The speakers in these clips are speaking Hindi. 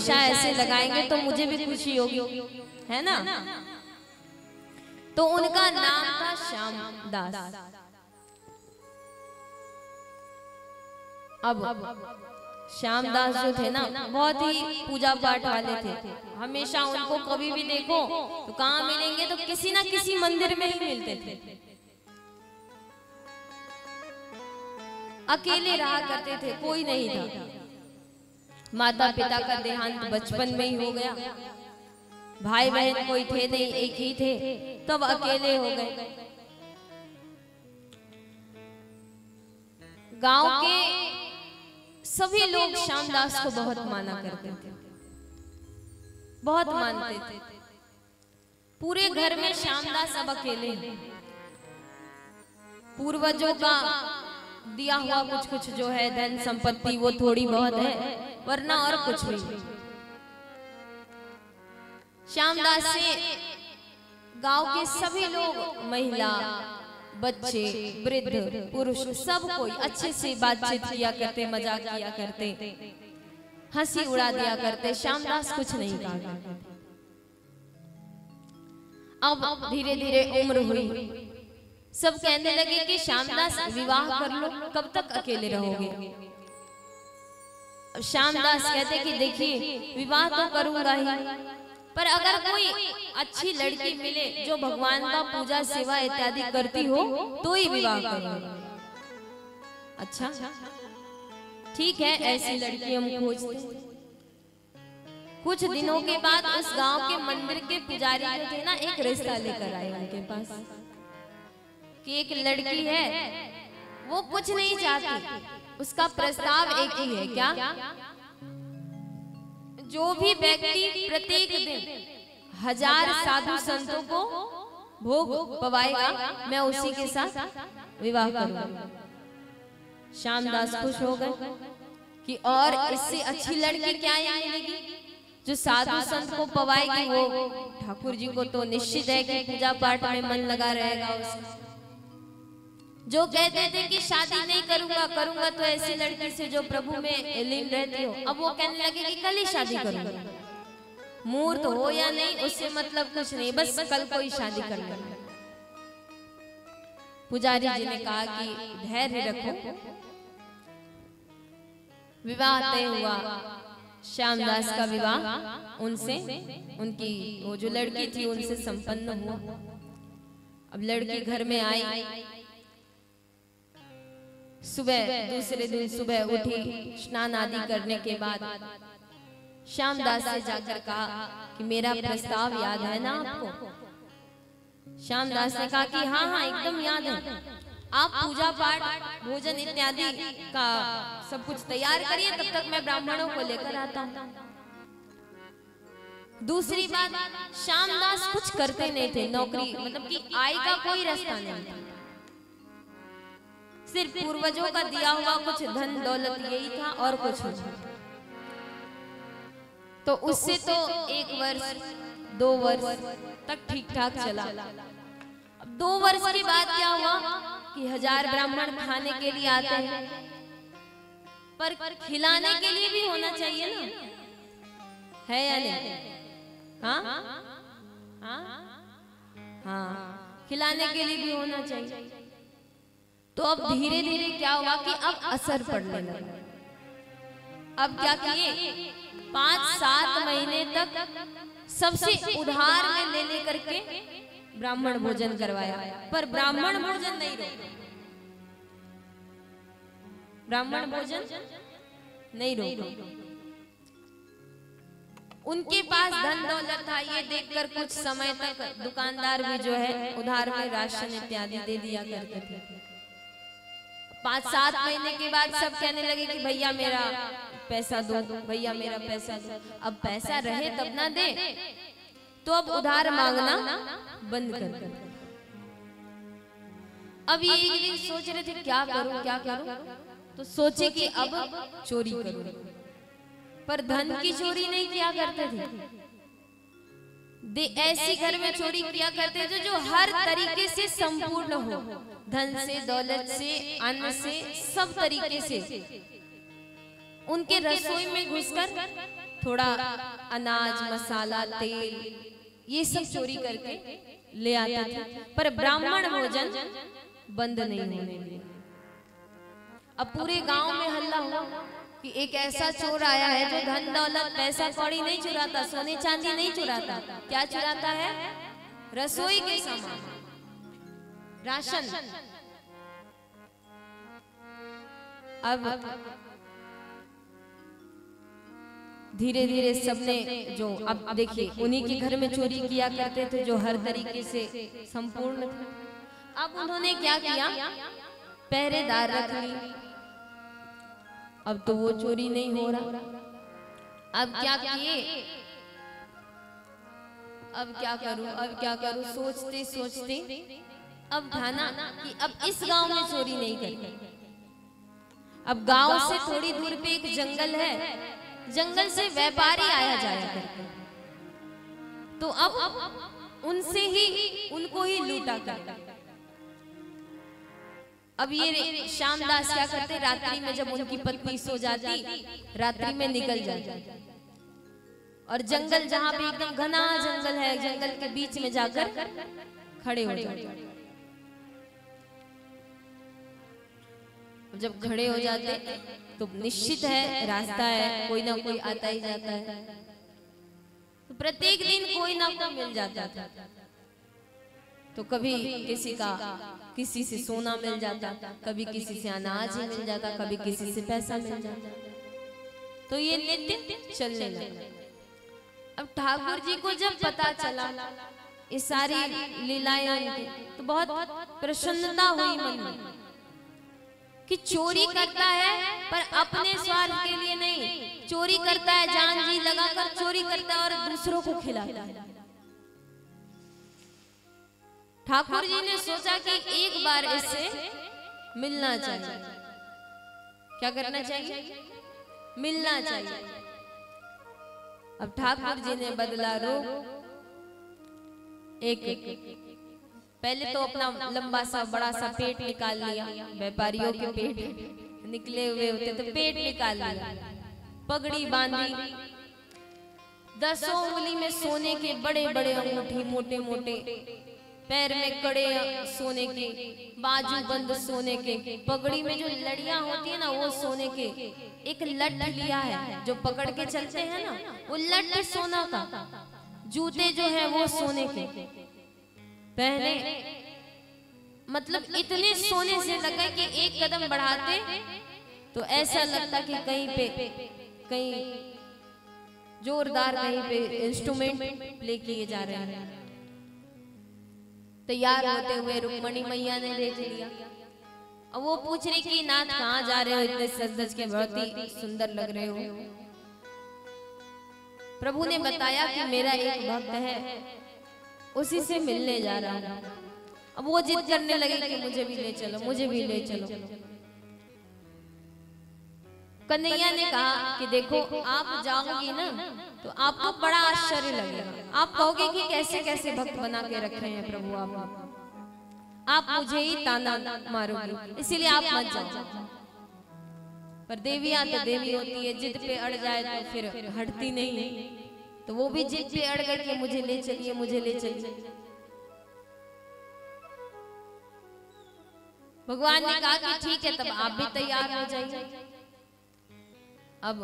हमेशा ऐसे लगाएंगे तो मुझे भी खुशी होगी, है ना। तो उनका नाम था श्यामदास। अब श्यामदास जो थे ना, बहुत ही पूजा पाठ वाले थे। हमेशा उनको कभी भी देखो तो कहाँ मिलेंगे, तो किसी ना किसी मंदिर में ही मिलते थे। अकेले रहा करते थे, कोई नहीं था। माता पिता का देहांत बचपन में ही हो गया, भाई बहन कोई थे नहीं, एक ही थे, तब अकेले हो गए। गांव के सभी लोग श्यामदास को बहुत माना करते थे, बहुत मानते थे। पूरे घर में श्यामदास अब अकेले। पूर्वजों का दिया हुआ कुछ कुछ जो है धन संपत्ति वो थोड़ी बहुत है, वरना और कुछ नहीं। श्यामदास से गांव के सभी लोग, महिला, बच्चे, वृद्ध, पुरुष, सब कोई अच्छे से बातचीत किया करते, मजाक किया करते, हंसी उड़ा दिया करते। श्यामदास कुछ नहीं कहा। अब धीरे धीरे उम्र हुई, सब कहने लगे कि श्यामदास विवाह कर लो, कब तक अकेले रहोगे। अब श्यामदास कहते कि देखिए विवाह तो करूंगा ही, पर अगर कोई अच्छी लड़की मिले जो भगवान का पूजा सेवा इत्यादि करती हो तो ही विवाह करूंगा। अच्छा ठीक है, ऐसी लड़की हम खोजते। कुछ दिनों के बाद उस गांव के मंदिर के पुजारी जो थे ना, एक रिश्ता लेकर आए उनके पास कि एक लड़की है, वो कुछ नहीं चाहती, उसका प्रस्ताव एक ही है। क्या? जो भी व्यक्ति प्रत्येक दिन 1000 साधु संतों को भोग पवाएगा, मैं उसी के साथ विवाह करूंगा। श्यामदास खुश हो गए कि और इससे अच्छी लड़की क्या मिलेगी जो साधु संत को पवाएगी। वो ठाकुर जी को तो निश्चित है कि पूजा पाठ में मन लगा रहेगा उसका। जो कहते थे कि शादी नहीं करूंगा, करूंगा तो ऐसी लड़की से जो प्रभु में लीन रहती हो, अब वो कहने लगे कि कल ही शादी करूंगा। मुहूर्त हो या नहीं उससे मतलब कुछ नहीं, बस कल को ही शादी कर लेंगे। पुजारी जी ने कहा कि धैर्य रखो। विवाह तय हुआ। श्यामदास का विवाह उनसे, उनकी वो जो लड़की थी उनसे संपन्न हुआ। अब लड़की घर में आई, सुबह दूसरे दिन सुबह उठी, स्नान आदि करने के बाद श्यामदास से जाकर कहा कि मेरा प्रस्ताव याद है ना आपको। श्यामदास ने कहा कि हाँ हाँ एकदम याद है, आप पूजा पाठ भोजन इत्यादि का सब कुछ तैयार करिए, तब तक मैं ब्राह्मणों को लेकर आता हूँ। दूसरी बात, श्यामदास कुछ करते नहीं थे, नौकरी मतलब कि आय का कोई रास्ता नहीं था, सिर्फ पूर्वजों का दिया हुआ कुछ धन दौलत यही था और कुछ नहीं। तो उससे तो 1 वर्ष 2 वर्ष तक ठीक ठाक चला। अब 2 वर्ष के बाद क्या हुआ कि 1000 ब्राह्मण खाने के लिए आते हैं, पर खिलाने के लिए भी होना चाहिए ना, है या नहीं? हाँ हाँ, खिलाने के लिए भी होना चाहिए। तो अब धीरे धीरे क्या हुआ कि अब असर पड़ने लगा। अब क्या किए, 5-7 महीने तक सबसे उधार में ले लेकर के ब्राह्मण भोजन करवाया, पर ब्राह्मण भोजन नहीं रोका। ब्राह्मण भोजन नहीं रोका। उनके पास धन दौलत था, ये देखकर कुछ समय तक दुकानदार भी जो है उधार में राशन इत्यादि दे दिया करते थे। 5-7 महीने के बाद सब कहने लगे कि भैया मेरा पैसा दो, भैया मेरा पैसा दो। अब पैसा रहे तब ना दे, तो अब उधार मांगना बंद कर दो। अब ये एक दिन सोच रहे थे क्या करूं क्या करूं, तो सोचे कि अब चोरी करूं। पर धन की चोरी नहीं किया करते थे, ऐसी घर में चोरी किया करते थे जो हर तरीके से संपूर्ण हो, धन से, दौलत से, अन्न से, सब तरीके से। उनके रसोई में घुसकर थोड़ा अनाज, मसाला, तेल ये सब चोरी करके ले आते थे, पर ब्राह्मण भोजन बंद नहीं होने दिया। अब पूरे गांव में हल्ला हुआ कि एक ऐसा चोर आया है जो धन दौलत पैसा कौड़ी नहीं चुराता, सोने चांदी नहीं चुराता, क्या चुराता है? रसोई के सामान, राशन। अब धीरे धीरे सबने, जो अब देखिए उन्हीं के घर में चोरी किया करते थे जो हर तरीके से संपूर्ण थे। अब उन्होंने क्या किया? पहरेदार रख ली। अब तो वो चोरी नहीं हो रहा। अब क्या किए? अब क्या करूं, अब क्या करूं, सोचते सोचते अब ठाना कि अब इस गांव में चोरी नहीं करनी। अब गांव से थोड़ी दूर पे एक जंगल है, जंगल से व्यापारी आया जाया करते, तो अब उनसे ही उनको ही लूटा करता। अब ये श्यामदास क्या करते? रात्रि में जब उनकी पत्नी सो जाती, रात्रि में निकल जाते और जंगल, जहां पे एकदम घना जंगल है, जंगल के बीच में जाकर खड़े हो जाते। जब खड़े हो जाते तो निश्चित है रास्ता है, कोई ना कोई आता ही जाता है। तो प्रत्येक दिन कोई ना कोई मिल जाता था। तो कभी किसी से सोना मिल जाता, कभी किसी से अनाज ही मिल जाता, कभी किसी से पैसा मिल जाता। तो ये नित्य चलने लगा। अब ठाकुर जी को जब पता चला ये सारी लीलाएं, तो बहुत प्रसन्नता हुई मन में कि चोरी करता है पर अपने स्वार्थ के लिए नहीं, चोरी करता है जान जी लगाकर चोरी करता है और दूसरों को खिलाता है। ठाकुर जी ने सोचा कि एक बार इससे मिलना चाहिए। क्या करना चाहिए? मिलना चाहिए। अब ठाकुर जी ने बदला रूप। एक पहले तो अपना लंबा सा बड़ा सा पेट निकाल लिया, व्यापारियों के पेट निकले हुए होते तो पेट निकाल लिया, पगड़ी बांधी, 10 उंगली में सोने के बड़े बड़े अंगूठी, मोटे मोटे, पैर में कड़े सोने के, बाजू बंद सोने के, पगड़ी में जो लड़ियां होती है ना वो सोने के, एक लठ लिया है जो पकड़ के चलते हैं ना, वो लठ सोना का, जूते जो है वो सोने के पहने। मतलब इतने सोने से लगा कि एक कदम बढ़ाते तो ऐसा लगता कि कहीं जोरदार कहीं पे इंस्ट्रूमेंट प्ले किए जा रहे हैं। तैयार होते हुए रुक्मणी मैया ने देख लिया। अब वो पूछ रही कि नाथ कहाँ जा रहे हो, इतने सज के बहुत ही सुंदर लग रहे हो। प्रभु ने बताया कि मेरा एक भक्त है, उसी से मिलने जा रहा हूं। अब वो जिद करने लगे कि मुझे भी ले चलो, मुझे भी ले चलो। कन्हैया ने कहा कि देखो आप जाओगी ना तो आपको बड़ा आश्चर्य लगेगा, आप कहोगे कि कैसे कैसे भक्त बना के रखे हैं प्रभु आप मुझे ही ताना मारोगे, इसीलिए आप मत जाओ। पर देवियां तो देवी होती है, जिद पे अड़ जाए तो फिर हटती नहीं, तो वो भी जिद पे अड़ गई कि मुझे ले चलिए, मुझे ले चलिए। भगवान ने कहा कि ठीक है, तब आप भी तैयार हो जाइए। अब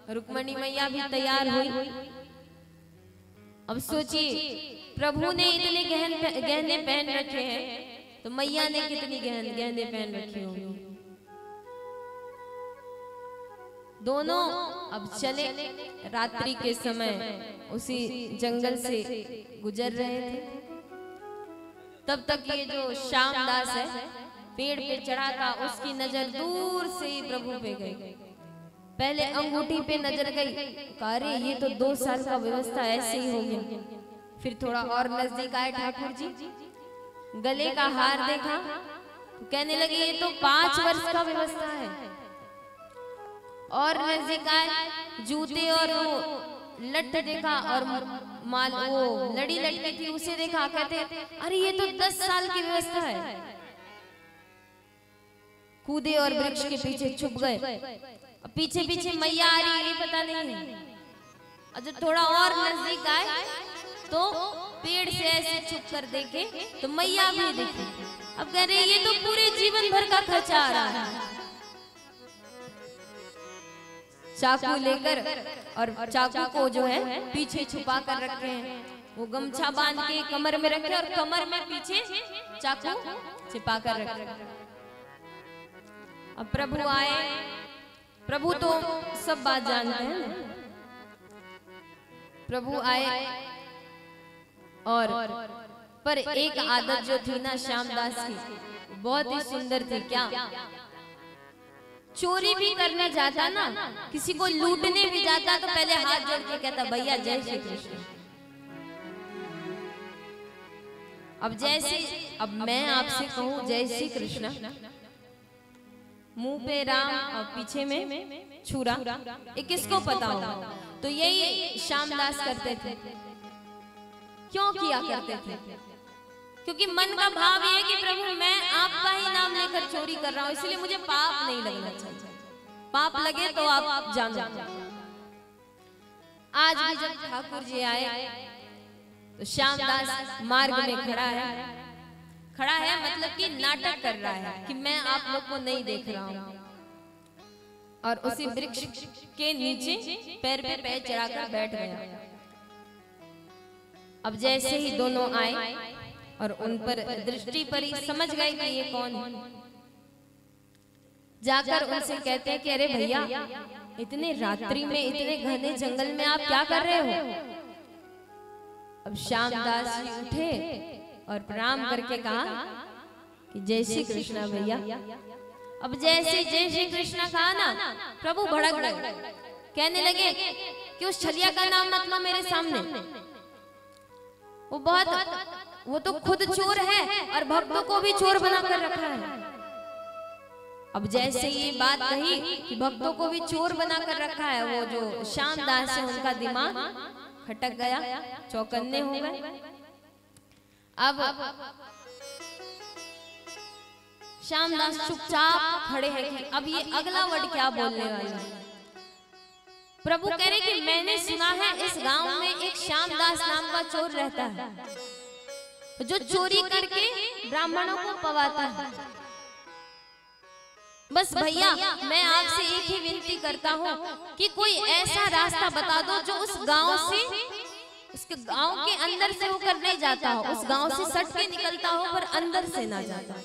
रुक्मणी मैया भी तैयार हुई। अब सोचिए प्रभु ने इतने गहने पहन रखे हैं तो मैया ने कितनी गहने पहन रखे होंगे। दोनों अब चले, रात्रि के समय उसी जंगल से गुजर रहे थे। तब तक ये जो श्यामदास है पेड़ पे चढ़ा था, उसकी नजर दूर से ही प्रभु पे गई। पहले अंगूठी पे नजर गई, अरे ये तो 2 साल का व्यवस्था ऐसे ही हो गया। फिर थोड़ा और नजदीक आए ठाकुर जी, गले का हार देखा तो कहने लगे ये तो 5 वर्ष का व्यवस्था है। और नजदीक आए, जूते और वो लट देखा और माल वो लड़ी लटकी थी उसे देखा, कहते अरे ये तो 10 साल की व्यवस्था है। कूदे और वृक्ष के पीछे छुप गए। पीछे पीछे मैया आ रही है, पता नहीं है और जब थोड़ा और नजदीक आए तो पेड़ से ऐसे छुप कर देखे तो मैया भी दिखी। अब कह रहे ये तो पूरे जीवन भर का खर्चा आ रहा है। चाकू लेकर और चाकू को जो है पीछे छुपा कर रखे हैं, वो गमछा बांध के कमर में रखे और कमर में पीछे चाकू छिपा कर रखे। अब प्रभु आए, प्रभु तो सब बात जानते हैं। प्रभु आए और पर एक आदत जो थी ना श्यामदास की बहुत ही सुंदर थी। क्या? चोरी भी करने जाता ना, किसी को लूटने भी जाता तो पहले हाथ जोड़ के कहता भैया जय श्री कृष्ण। अब मैं आपसे कहूं जय श्री कृष्ण, मुंह पे राम और पीछे में छुरा, ये किसको पता होगा? तो यही श्यामदास करते थे। क्यों किया करते थे? क्योंकि मन का भाव ये है कि प्रभु मैं आपका ही नाम लेकर चोरी कर रहा हूं, इसलिए मुझे पाप नहीं लगना चाहिए। पाप लगे तो आप जानो। आज भी जब ठाकुर जी आए तो श्यामदास मार्ग में खड़ा है मतलब कि नाटक कर रहा है कि मैं आप लोग को नहीं देख रहा हूं, और उसी वृक्ष के नीचे पैर पे पैर चढ़ाकर बैठ गया। अब जैसे ही दोनों आए और उन पर दृष्टि पड़ी, समझ गए कि ये कौन है। जाकर उनसे कहते हैं कि अरे भैया इतने रात्रि में इतने घने जंगल में आप क्या कर रहे हो? अब श्यामदास जी उठे और प्रणाम करके कहा कि जय श्री कृष्णा भैया। अब जैसे जय श्री कृष्णा कहा ना, प्रभु भड़क गए, कहने लगे कि उस छलिया का नाम मत लो मेरे सामने, वो तो खुद चोर है और भक्तों को भी चोर बनाकर रखा है। अब जैसे ये बात कही कि भक्तों को भी चोर बनाकर रखा है, वो जो श्यामदास है उनका दिमाग खटक गया, चौकन्ने हो गए। अब श्यामदास चुपचाप खड़े हैं कि अब ये अगला वर्ड क्या बोलने वाले हैं। प्रभु कह रहे कि मैंने सुना है इस गांव में एक श्यामदास नाम का चोर रहता है, जो चोरी करके ब्राह्मणों को पवाता है। बस भैया मैं आपसे एक ही विनती करता हूँ कि कोई ऐसा रास्ता बता दो जो उस गांव से, उसके गांव के अंदर से होकर नहीं जाता हो, उस गांव से सट के निकलता हो पर अंदर से ना जाता,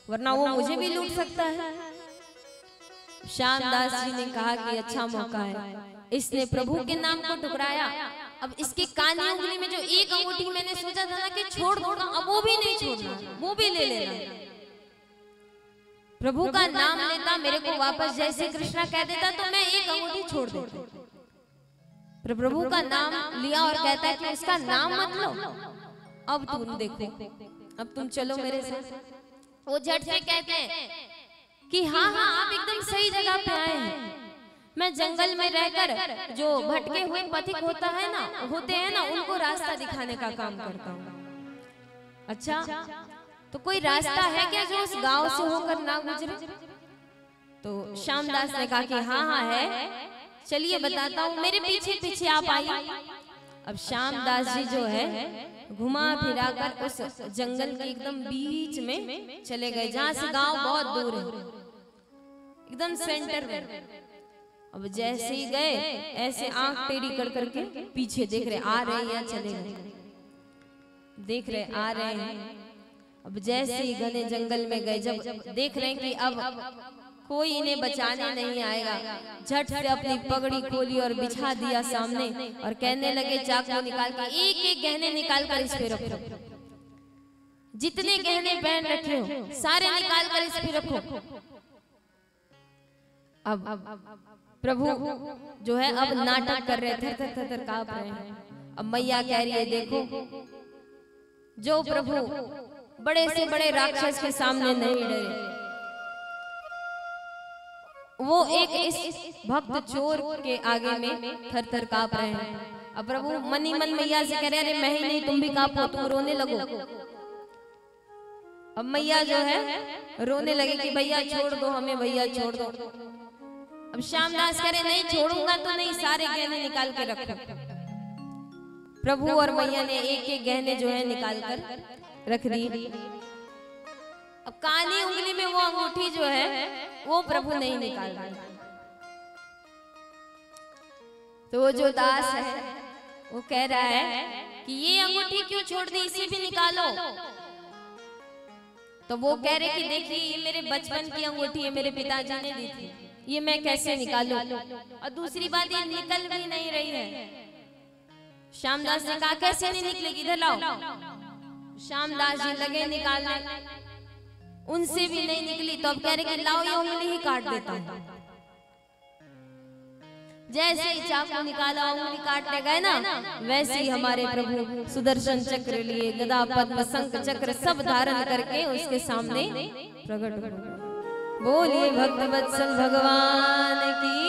वरना वो मुझे भी लूट सकता है। श्यामदास जी ने कहा कि अच्छा मौका है, इसने प्रभु के नाम को टुकराया। अब इसके कानी उंगली में जो एक अंगूठी मैंने सोचा था ना कि छोड़ दूंगा, अब वो भी नहीं छोड़ना, वो भी ले लेना। प्रभु का नाम लेता, मेरे को वापस जय श्री कृष्णा कह देता तो मैं एक अंगूठी छोड़ देता। प्रभु का नाम लिया और कहता है कि इसका नाम मत लो, अब तुम देखो, अब तुम चलो मेरे साथ। वो झट से कहते हैं कि हाँ हाँ आप एकदम सही जगह पे आए हैं। मैं जंगल में रहकर जो भटके हुए पथिक होते हैं ना उनको रास्ता दिखाने का काम करता हूँ। अच्छा तो कोई रास्ता है क्या जो उस गांव से होकर ना गुजरे? तो श्यामदास ने कहा कि हाँ हाँ है, चलिए बताता हूँ, मेरे पीछे पीछे आप आइए। अब श्यामदास जी जो है घुमा फिरा कर उस जंगल के एकदम बीच में चले गए, जहाँ से गांव बहुत दूर है, एकदम सेंटर में। अब जैसे ही गए ऐसे आंख टेढ़ी कर करके पीछे देख रहे, आ रहे हैं या चले गए, देख रहे आ रहे हैं। अब जैसे ही घने जंगल में गए, जब देख रहे हैं कि अब कोई इन्हें बचाने नहीं आएगा, झट से अपनी पगड़ी खोली और बिछा दिया सामने और कहने लगे चाकू निकाल के एक एक गहने निकाल कर इस पे रखो, जितने गहने पहन रखे हो सारे निकाल कर इस पे रखो। अब प्रभु जो है अब नाटक कर रहे, थर थर थर कांप रहे हैं। अब मैया कह रही है देखो, जो प्रभु बड़े से बड़े राक्षस के सामने नहीं डरे, वो एक इस भक्त चोर के आगे में थर थर कांप रहे हैं। अब प्रभु मन ही मन मैया से कह रहे अरे मैं ही नहीं तुम भी कांपो, तुम रोने लगो। अब मैया जो है रोने लगे कि भैया छोड़ दो हमें, भैया छोड़ दो। अब श्यामदास कह रहे नहीं छोड़ूंगा तो नहीं, सारे गहने निकाल के रखो। प्रभु और मैया ने एक एक गहने जो है निकाल कर रख दी। अब कानी उंगली में वो अंगूठी जो है वो प्रभु नहीं निकाल रहे। तो वो जो दास है वो कह रहा है कि ये अंगूठी क्यों छोड़ दी, इसे भी निकालो। तो वो कह रहे कि देखिए ये मेरे बचपन की अंगूठी है, मेरे पिताजी ने दी थी, ये मैं कैसे निकालूं। और दूसरी बात ये निकल भी नहीं रही है। श्यामदास ने कहा कैसे नहीं निकलेगी, इधर लाओ। श्यामदास जी लगे निकालने, उनसे भी नहीं निकली। तो अब कह रहे कि लाओ ये उंगली ही काट देता हूं। जैसे ही चाकू निकाला उंगली काटने गए ना, वैसे ही हमारे प्रभु सुदर्शन चक्र लिए, गदा पद्म शंख चक्र सब धारण करके उसके सामने प्रकट हो गए। बोलिए भक्त वत्सल भगवान की।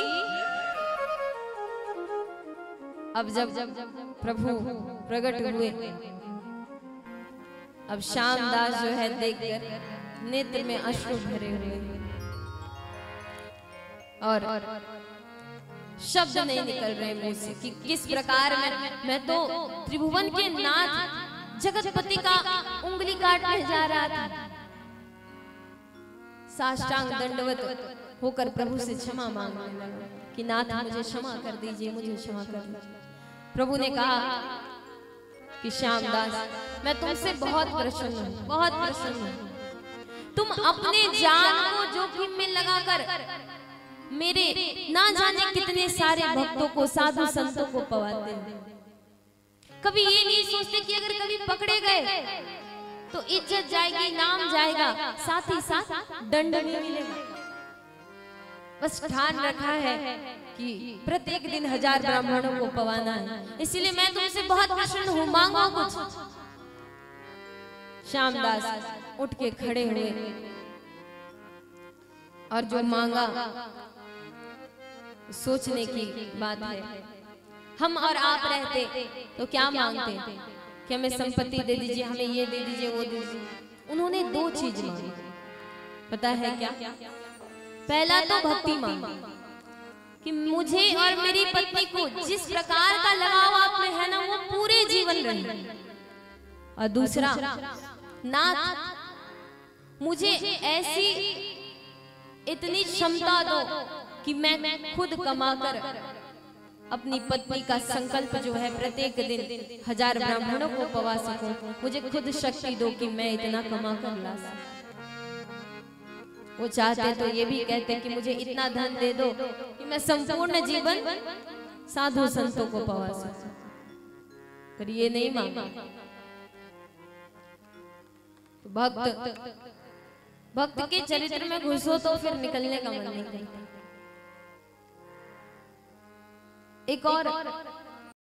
अब जब प्रभु प्रकट हुए, अब श्यामदास जो है देखकर नेत्र में अश्रु भरे हुए और शब्द नहीं निकल रहे मुंह से कि किस प्रकार मैं तो त्रिभुवन के नाथ जगतपति का उंगली काटने जा रहा था। साष्टांग दंडवत होकर प्रभु से क्षमा मांगने लगा कि नाथ मुझे क्षमा कर दीजिए, मुझे क्षमा कर दीजिए। प्रभु ने कहा कि श्यामदास मैं तुमसे बहुत प्रसन्न हूँ, बहुत प्रसन्न हूँ। तुम अपने जान को जोखिम में लगाकर मेरे ना जाने कितने सारे भक्तों को, साधु संतों को पवाते हैं। कभी ये नहीं सोचते कि अगर कभी पकड़े गए तो इज्जत जाएगी, नाम जाएगा, साथ ही साथ दंड भी मिलेगा। बस ठान रखा है कि प्रत्येक दिन 1000 ब्राह्मणों को पवाना है, इसलिए मैं तुमसे बहुत प्रसन्न हूँ, मांगो कुछ। श्यामदास उठ के खड़े हुए और जो मांगा सोचने की बात है। हम और आप रहते तो क्या मांगते कि हमें संपत्ति दे दीजिए, हमें ये दे दीजिए, वो दे दीजिए। उन्होंने 2 चीज मांगी, पता है क्या? पहला तो भक्ति मांगी कि मुझे और मेरी पत्नी को जिस प्रकार का लगाव आप में है ना, वो पूरे जीवन रहे। और दूसरा, नाथ मुझे ऐसी इतनी क्षमता दो कि मैं खुद कमाकर अपनी पत्नी का संकल्प जो है प्रत्येक दिन 1000 ब्राह्मणों को पवा सकूं। मुझे खुद शक्ति दो कि मैं इतना कमा कर ला सकूं। वो चाहते तो ये भी कहते कि मुझे इतना धन दे दो कि मैं संपूर्ण जीवन साधु संतों को पवा सकूं, पर ये नहीं मांगा। भक्त के चरित्र में घुसो तो फिर निकलने का मन नहीं करता। एक और